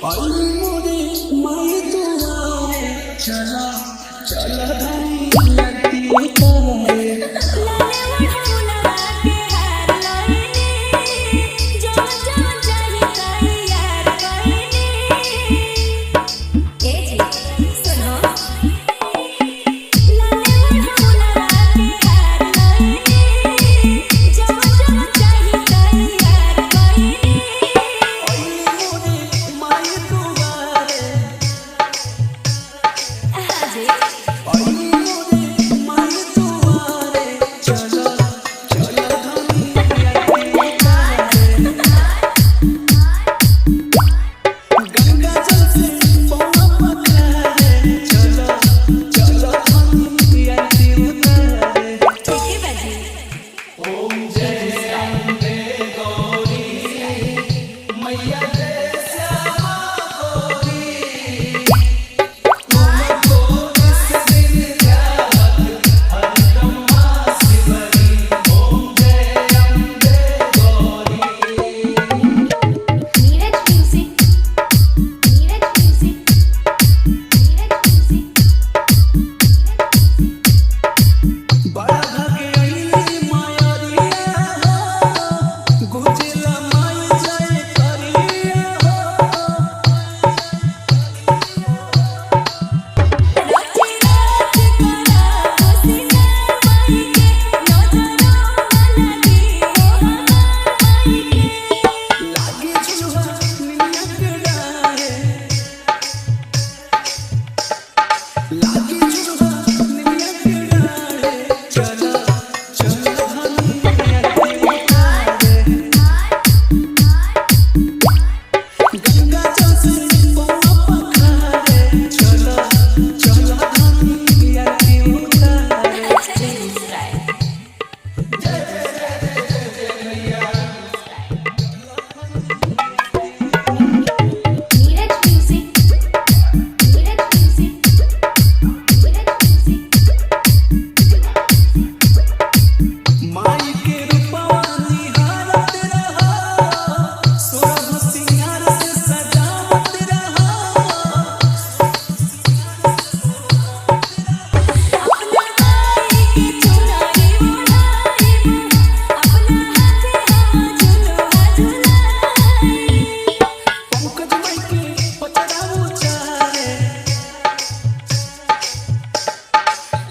आई मोरे माई दुआरे चला चला धनी लगती करे लाले ओढ़ौला के हार लईनी जो जो चाही ताई यार कईनी ए जी सुनो लाले ओढ़ौला के हार लईनी जो जो चाही ताई यार कईनी आई मोरे माई दुआरे हाजी आई मोरे माई दुआरे चला चला धनी लगती करे गंगा जल से पौवा पखारे चला चला धनी लगती उतारे ठीक है बाजी मैया जय Shyama Gauri Neeraj music Neeraj music Neeraj music बड़ा भागे अइली मायरिया हो गुजिला माई जय करिया हो रोज रोज करा हसीना माई के नजरों लगी हो माई के लागी झुलुआ निमिया के डारे लागी झुलुआ निमिया के डारे चला चला धनी लगती उतारे गंगा जल से पौवा पखारे चला चला धनी लगती उतारे Begusarai Neeraj music Neeraj music Neeraj music my के रूपवा निहारत रहा सोरह सिंगार से सजावत रहा अपना माई के चुराई उड़ाई अपना हाथे हम झुलुआ झुलाई पंकज माई के पचरा उचारे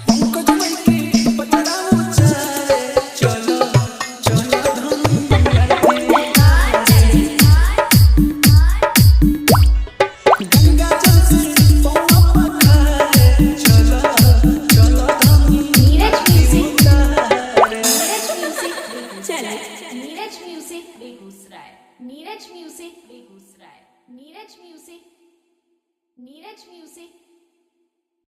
पंकज माई के पचरा उचारे चलो चलो धनी लगती उतारे गंगा जल से पौवा पखारे चलो चलो धनी नीरज म्यूजिक उतारे नीरज म्यूजिक चलो Neeraj music Begusarai Neeraj music Begusarai Neeraj music